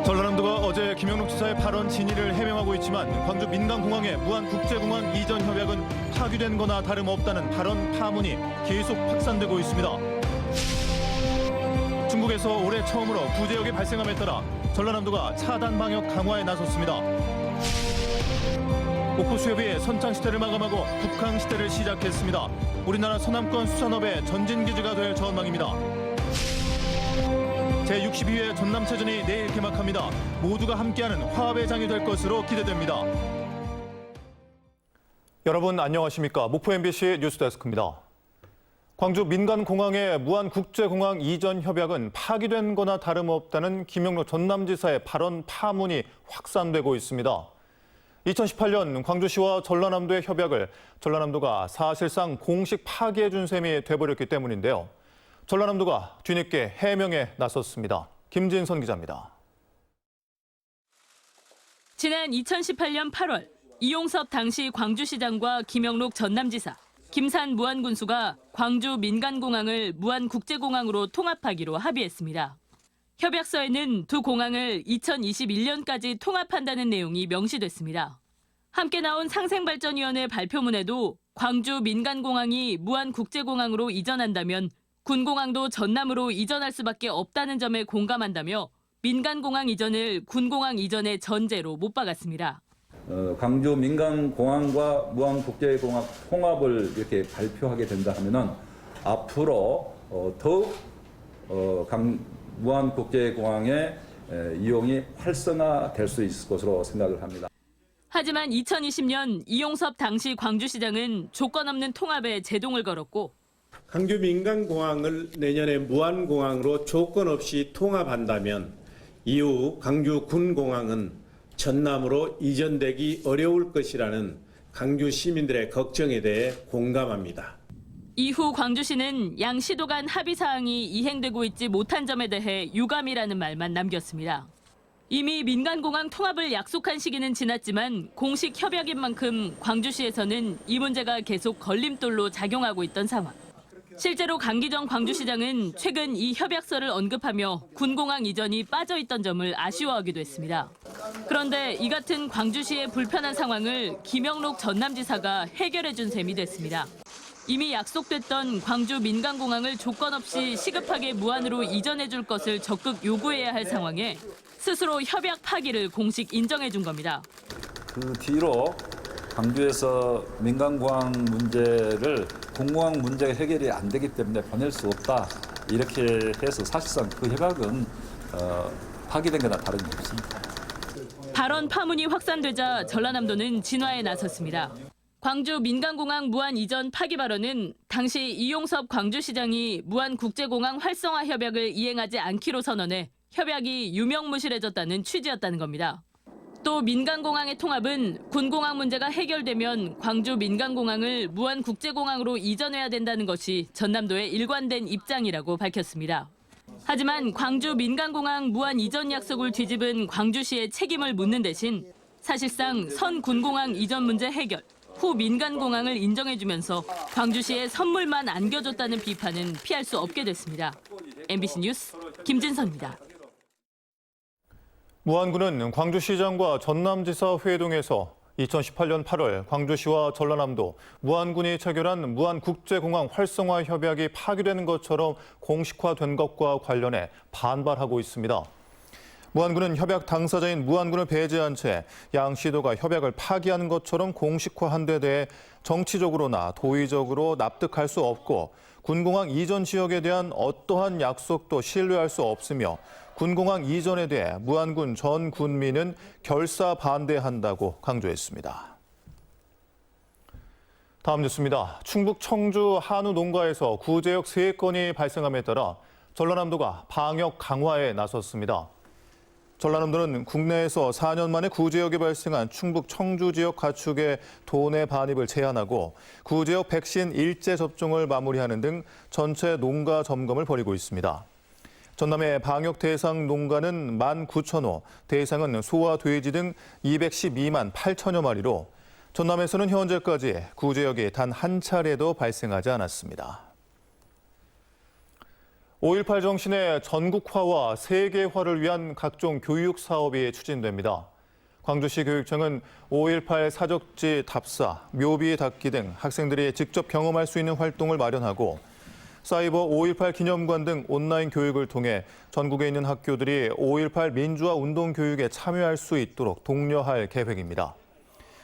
전라남도가 어제 김영록 지사의 발언 진위를 해명하고 있지만 광주 민간공항의 무안국제공항 이전 협약은 파기된 거나 다름없다는 발언 파문이 계속 확산되고 있습니다. 중국에서 올해 처음으로 구제역이 발생함에 따라 전라남도가 차단 방역 강화에 나섰습니다. 옥포수협이 선창시대를 마감하고 북항시대를 시작했습니다. 우리나라 서남권 수산업의 전진기지가 될 전망입니다. 제62회 전남체전이 내일 개막합니다. 모두가 함께하는 화합의 장이 될 것으로 기대됩니다. 여러분 안녕하십니까? 목포 MBC 뉴스데스크입니다. 광주 민간공항의 무안국제공항 이전 협약은 파기된 거나 다름없다는 김영록 전남지사의 발언 파문이 확산되고 있습니다. 2018년 광주시와 전라남도의 협약을 전라남도가 사실상 공식 파기해준 셈이 돼버렸기 때문인데요. 전라남도가 뒤늦게 해명에 나섰습니다. 김진선 기자입니다. 지난 2018년 8월 이용섭 당시 광주시장과 김영록 전남지사, 김산 무안군수가 광주 민간공항을 무안국제공항으로 통합하기로 합의했습니다. 협약서에는 두 공항을 2021년까지 통합한다는 내용이 명시됐습니다. 함께 나온 상생발전위원회 발표문에도 광주 민간공항이 무안국제공항으로 이전한다면 군공항도 전남으로 이전할 수밖에 없다는 점에 공감한다며 민간공항 이전을 군공항 이전의 전제로 못 박았습니다. 광주 민간공항과 무안국제공항 통합을 이렇게 발표하게 된다 하면은 앞으로 더욱 무안국제공항의 이용이 활성화될 수 있을 것으로 생각을 합니다. 하지만 2020년 이용섭 당시 광주시장은 조건 없는 통합에 제동을 걸었고 광주 민간공항을 내년에 무안공항으로 조건 없이 통합한다면 이후 광주 군공항은 전남으로 이전되기 어려울 것이라는 광주 시민들의 걱정에 대해 공감합니다. 이후 광주시는 양 시도 간 합의 사항이 이행되고 있지 못한 점에 대해 유감이라는 말만 남겼습니다. 이미 민간공항 통합을 약속한 시기는 지났지만 공식 협약인 만큼 광주시에서는 이 문제가 계속 걸림돌로 작용하고 있던 상황. 실제로 강기정 광주시장은 최근 이 협약서를 언급하며 군공항 이전이 빠져있던 점을 아쉬워하기도 했습니다. 그런데 이 같은 광주시의 불편한 상황을 김영록 전남지사가 해결해준 셈이 됐습니다. 이미 약속됐던 광주 민간공항을 조건 없이 시급하게 무안으로 이전해줄 것을 적극 요구해야 할 상황에 스스로 협약 파기를 공식 인정해준 겁니다. 그 뒤로 광주에서 민간공항 문제를 군공항 문제가 해결이 안 되기 때문에 보낼 수 없다. 이렇게 해서 사실상 그 협약은 파기된 거나 다름이 없습니다. 발언 파문이 확산되자 전라남도는 진화에 나섰습니다. 광주 민간공항 무안 이전 파기 발언은 당시 이용섭 광주시장이 무안국제공항 활성화 협약을 이행하지 않기로 선언해 협약이 유명무실해졌다는 취지였다는 겁니다. 또 민간공항의 통합은 군공항 문제가 해결되면 광주 민간공항을 무안국제공항으로 이전해야 된다는 것이 전남도의 일관된 입장이라고 밝혔습니다. 하지만 광주 민간공항 무안 이전 약속을 뒤집은 광주시의 책임을 묻는 대신 사실상 선 군공항 이전 문제 해결, 후 민간공항을 인정해주면서 광주시에 선물만 안겨줬다는 비판은 피할 수 없게 됐습니다. MBC 뉴스 김진선입니다. 무안군은 광주시장과 전남지사 회동에서 2018년 8월 광주시와 전라남도, 무안군이 체결한 무안국제공항 활성화 협약이 파기되는 것처럼 공식화된 것과 관련해 반발하고 있습니다. 무안군은 협약 당사자인 무안군을 배제한 채 양 시도가 협약을 파기하는 것처럼 공식화한 데 대해 정치적으로나 도의적으로 납득할 수 없고 군공항 이전 지역에 대한 어떠한 약속도 신뢰할 수 없으며 군공항 이전에 대해 무안군 전 군민은 결사 반대한다고 강조했습니다. 다음 뉴스입니다. 충북 청주 한우 농가에서 구제역 3건이 발생함에 따라 전라남도가 방역 강화에 나섰습니다. 전라남도는 국내에서 4년 만에 구제역이 발생한 충북 청주 지역 가축의 도내 반입을 제한하고 구제역 백신 일제 접종을 마무리하는 등 전체 농가 점검을 벌이고 있습니다. 전남의 방역 대상 농가는 19,000호, 대상은 소와 돼지 등 212만 8천여 마리로 전남에서는 현재까지 구제역이 단 한 차례도 발생하지 않았습니다. 5.18 정신의 전국화와 세계화를 위한 각종 교육 사업이 추진됩니다. 광주시 교육청은 5.18 사적지 답사, 묘비 닦기 등 학생들이 직접 경험할 수 있는 활동을 마련하고 사이버 5.18 기념관 등 온라인 교육을 통해 전국에 있는 학교들이 5.18 민주화 운동 교육에 참여할 수 있도록 독려할 계획입니다.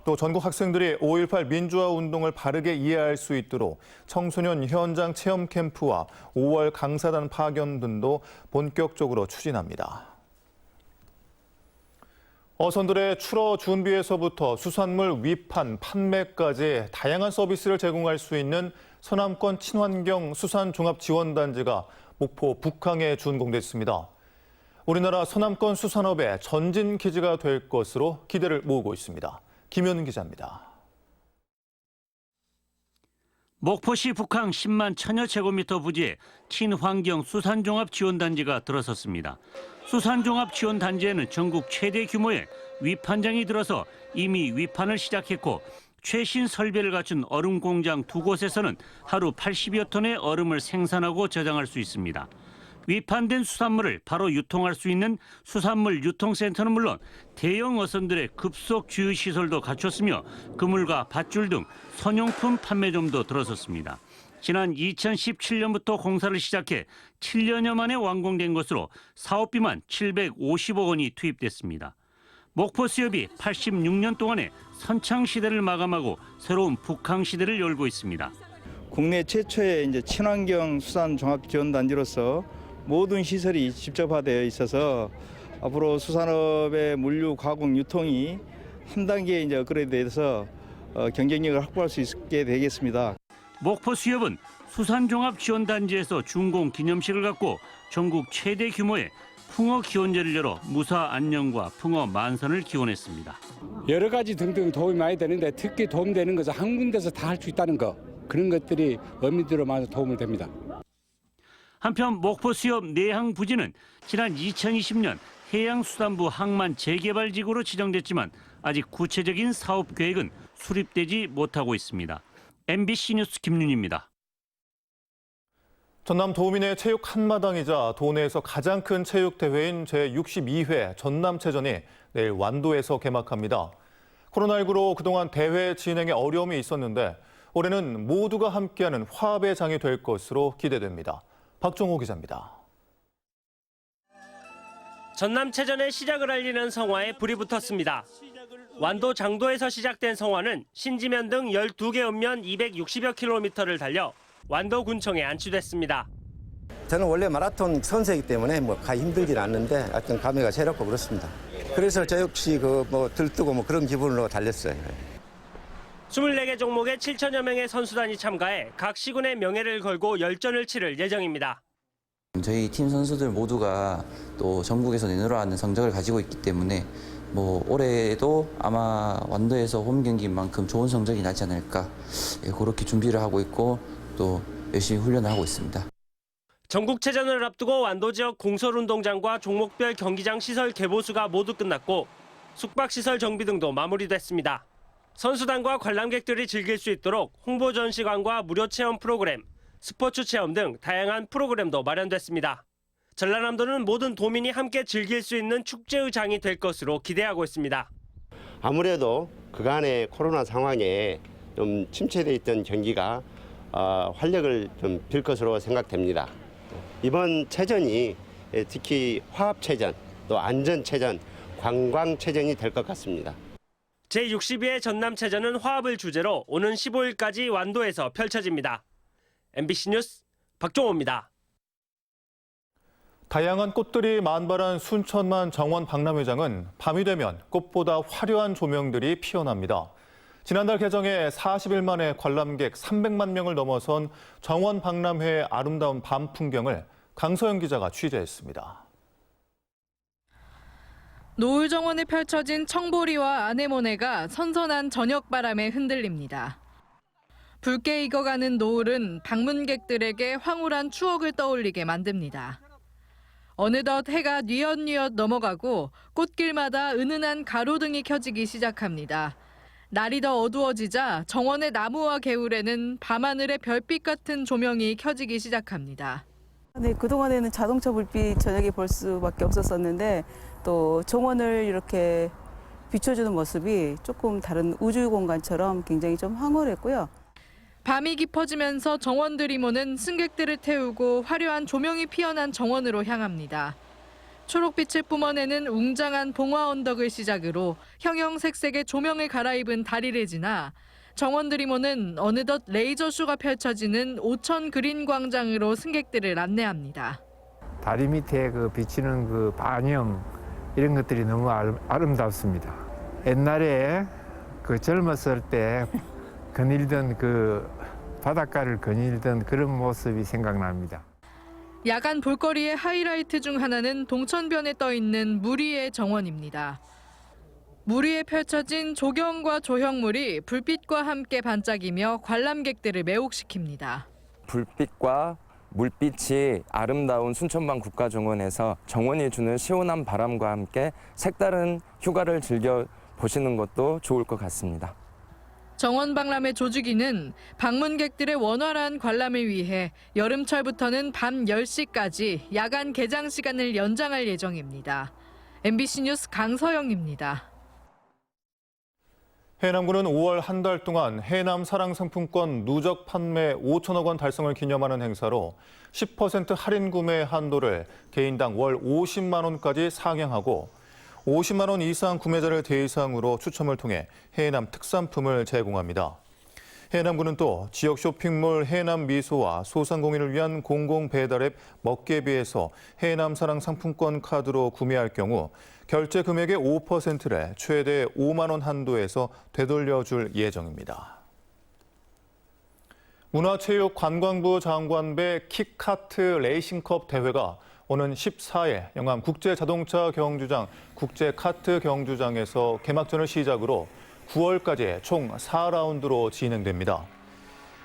또 전국 학생들이 5.18 민주화 운동을 바르게 이해할 수 있도록 청소년 현장 체험 캠프와 5월 강사단 파견 등도 본격적으로 추진합니다. 어선들의 출어 준비에서부터 수산물 위판, 판매까지 다양한 서비스를 제공할 수 있는 서남권 친환경 수산종합지원단지가 목포 북항에 준공됐습니다. 우리나라 서남권 수산업의 전진 기지가 될 것으로 기대를 모으고 있습니다. 김현 기자입니다. 목포시 북항 10만 천여 제곱미터 부지에 친환경 수산종합지원단지가 들어섰습니다. 수산종합지원단지에는 전국 최대 규모의 위판장이 들어서 이미 위판을 시작했고 최신 설비를 갖춘 얼음 공장 2곳에서는 하루 80여 톤의 얼음을 생산하고 저장할 수 있습니다. 위판된 수산물을 바로 유통할 수 있는 수산물 유통센터는 물론 대형 어선들의 급속 주유 시설도 갖췄으며 그물과 밧줄 등 선용품 판매점도 들어섰습니다. 지난 2017년부터 공사를 시작해 7년여 만에 완공된 것으로 사업비만 750억 원이 투입됐습니다. 목포수협이 86년 동안의 선창시대를 마감하고 새로운 북항시대를 열고 있습니다. 국내 최초의 친환경 수산 종합 지원 단지로서 모든 시설이 집적화되어 있어서 앞으로 수산업의 물류 가공 유통이 한 단계 업그레이드돼서 경쟁력을 확보할 수 있게 되겠습니다. 목포수협은 수산종합지원단지에서 준공 기념식을 갖고 전국 최대 규모의 풍어 기원제를 열어 무사 안녕과 풍어 만선을 기원했습니다. 여러 가지 등등 도움이 많이 되는데 특히 도움되는 것은 한 군데서 다 할 수 있다는 거, 그런 것들이 어민들로 많이 도움을 됩니다. 한편 목포수협 내항 부지는 지난 2020년 해양수산부 항만 재개발지구로 지정됐지만 아직 구체적인 사업 계획은 수립되지 못하고 있습니다. MBC 뉴스 김윤희입니다. 전남 도민의 체육 한마당이자 도내에서 가장 큰 체육대회인 제62회 전남체전이 내일 완도에서 개막합니다. 코로나19로 그동안 대회 진행에 어려움이 있었는데 올해는 모두가 함께하는 화합의 장이 될 것으로 기대됩니다. 박종호 기자입니다. 전남체전의 시작을 알리는 성화에 불이 붙었습니다. 완도 장도에서 시작된 성화는 신지면 등 12개 읍면 260여 킬로미터를 달려 완도군청에 안치됐습니다. 저는 원래 마라톤 선수이기 때문에 가기 힘들진 않는데 하여튼 감회가 새롭고 그렇습니다. 그래서 저 역시 들뜨고 그런 기분으로 달렸어요. 24개 종목에 7천여 명의 선수단이 참가해 각 시군의 명예를 걸고 열전을 치를 예정입니다. 저희 팀 선수들 모두가 또 전국에서 내놓으라는 성적을 가지고 있기 때문에 올해도 아마 완도에서 홈 경기인 만큼 좋은 성적이 나지 않을까 그렇게 준비를 하고 있고 또 열심히 훈련을 하고 있습니다. 전국체전을 앞두고 완도 지역 공설운동장과 종목별 경기장 시설 개보수가 모두 끝났고 숙박시설 정비 등도 마무리됐습니다. 선수단과 관람객들이 즐길 수 있도록 홍보 전시관과 무료 체험 프로그램, 스포츠 체험 등 다양한 프로그램도 마련됐습니다. 전라남도는 모든 도민이 함께 즐길 수 있는 축제의 장이 될 것으로 기대하고 있습니다. 아무래도 그간의 코로나 상황에 좀 침체돼 있던 경기가 활력을 좀 빌 것으로 생각됩니다. 이번 체전이 특히 화합체전, 또 안전체전, 관광체전이 될 것 같습니다. 제62회 전남체전은 화합을 주제로 오는 15일까지 완도에서 펼쳐집니다. MBC 뉴스 박종호입니다. 다양한 꽃들이 만발한 순천만 정원 박람회장은 밤이 되면 꽃보다 화려한 조명들이 피어납니다. 지난달 개장해 40일 만에 관람객 300만 명을 넘어선 정원 박람회의 아름다운 밤 풍경을 강서영 기자가 취재했습니다. 노을 정원에 펼쳐진 청보리와 아네모네가 선선한 저녁 바람에 흔들립니다. 붉게 익어가는 노을은 방문객들에게 황홀한 추억을 떠올리게 만듭니다. 어느덧 해가 뉘엿뉘엿 넘어가고 꽃길마다 은은한 가로등이 켜지기 시작합니다. 날이 더 어두워지자 정원의 나무와 개울에는 밤하늘의 별빛 같은 조명이 켜지기 시작합니다. 네, 그동안에는 자동차 불빛 저녁에 볼 수밖에 없었었는데 또 정원을 이렇게 비춰주는 모습이 조금 다른 우주 공간처럼 굉장히 좀 황홀했고요. 밤이 깊어지면서 정원 드리모는 승객들을 태우고 화려한 조명이 피어난 정원으로 향합니다. 초록빛을 뿜어내는 웅장한 봉화 언덕을 시작으로 형형색색의 조명을 갈아입은 다리를 지나 정원 드리모는 어느덧 레이저쇼가 펼쳐지는 오천 그린 광장으로 승객들을 안내합니다. 다리 밑에 그 비치는 그 반영 이런 것들이 너무 아름답습니다. 옛날에 그 젊었을 때 거닐던 그 바닷가를 거닐던 그런 모습이 생각납니다. 야간 볼거리의 하이라이트 중 하나는 동천변에 떠 있는 물 위의 정원입니다. 물 위에 펼쳐진 조경과 조형물이 불빛과 함께 반짝이며 관람객들을 매혹시킵니다. 불빛과 물빛이 아름다운 순천방 국가정원에서 정원이 주는 시원한 바람과 함께 색다른 휴가를 즐겨 보시는 것도 좋을 것 같습니다. 정원 박람회 조직위는 방문객들의 원활한 관람을 위해 여름철부터는 밤 10시까지 야간 개장 시간을 연장할 예정입니다. MBC 뉴스 강서영입니다. 해남군은 5월 한 달 동안 해남 사랑 상품권 누적 판매 5천억 원 달성을 기념하는 행사로 10% 할인 구매 한도를 개인당 월 50만 원까지 상향하고 50만 원 이상 구매자를 대상으로 추첨을 통해 해남 특산품을 제공합니다. 해남군은 또 지역 쇼핑몰 해남 미소와 소상공인을 위한 공공 배달 앱 먹개비에서 해남 사랑 상품권 카드로 구매할 경우 결제 금액의 5%를 최대 5만 원 한도에서 되돌려줄 예정입니다. 문화체육관광부 장관배 킥카트 레이싱컵 대회가 오는 14일 영암 국제자동차 경주장 국제카트 경주장에서 개막전을 시작으로 9월까지 총 4라운드로 진행됩니다.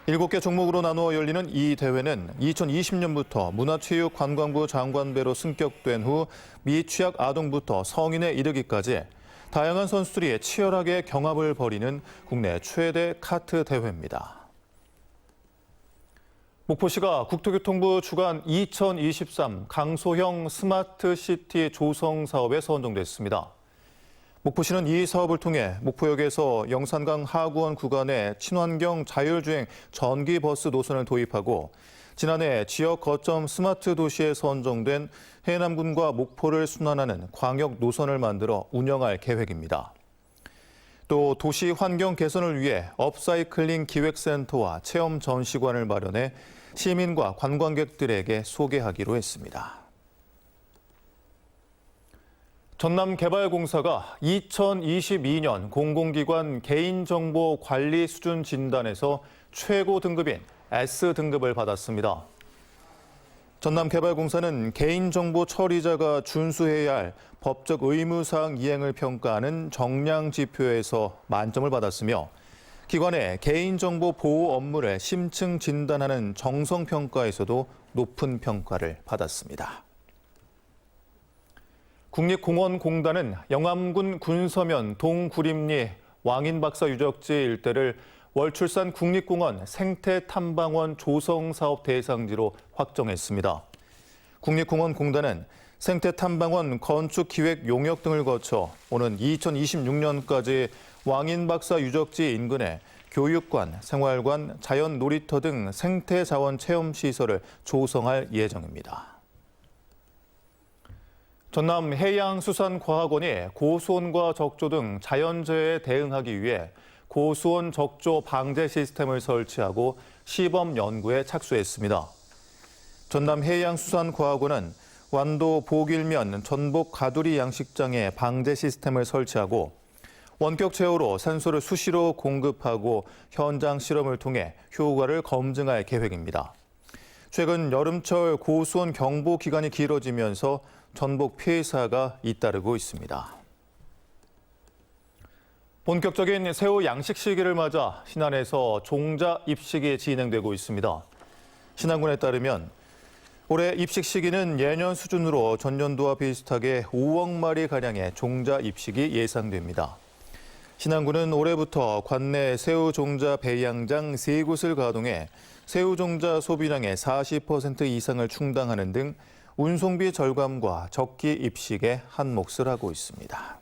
7개 종목으로 나누어 열리는 이 대회는 2020년부터 문화체육관광부 장관배로 승격된 후 미취학 아동부터 성인에 이르기까지 다양한 선수들이 치열하게 경합을 벌이는 국내 최대 카트 대회입니다. 목포시가 국토교통부 주관 2023 강소형 스마트시티 조성 사업에 선정됐습니다. 목포시는 이 사업을 통해 목포역에서 영산강 하구원 구간에 친환경 자율주행 전기버스 노선을 도입하고 지난해 지역 거점 스마트 도시에 선정된 해남군과 목포를 순환하는 광역 노선을 만들어 운영할 계획입니다. 또 도시 환경 개선을 위해 업사이클링 기획센터와 체험 전시관을 마련해 시민과 관광객들에게 소개하기로 했습니다. 전남개발공사가 2022년 공공기관 개인정보관리 수준 진단에서 최고 등급인 S등급을 받았습니다. 전남개발공사는 개인정보 처리자가 준수해야 할 법적 의무사항 이행을 평가하는 정량지표에서 만점을 받았으며 기관의 개인정보 보호 업무를 심층 진단하는 정성평가에서도 높은 평가를 받았습니다. 국립공원공단은 영암군 군서면 동구림리 왕인박사 유적지 일대를 월출산 국립공원 생태탐방원 조성사업 대상지로 확정했습니다. 국립공원공단은 생태탐방원 건축기획 용역 등을 거쳐 오는 2026년까지 왕인박사 유적지 인근에 교육관, 생활관, 자연놀이터 등 생태자원 체험시설을 조성할 예정입니다. 전남해양수산과학원이 고수온과 적조 등 자연재해에 대응하기 위해 고수온 적조 방제 시스템을 설치하고 시범 연구에 착수했습니다. 전남해양수산과학원은 완도 보길면 전복 가두리 양식장에 방제 시스템을 설치하고 원격 제어로 산소를 수시로 공급하고 현장 실험을 통해 효과를 검증할 계획입니다. 최근 여름철 고수온 경보 기간이 길어지면서 전복 폐사가 잇따르고 있습니다. 본격적인 새우 양식 시기를 맞아 신안에서 종자 입식이 진행되고 있습니다. 신안군에 따르면 올해 입식 시기는 예년 수준으로 전년도와 비슷하게 5억 마리 가량의 종자 입식이 예상됩니다. 신안군은 올해부터 관내 새우 종자 배양장 3곳을 가동해 새우 종자 소비량의 40% 이상을 충당하는 등 운송비 절감과 적기 입식에 한 몫을 하고 있습니다.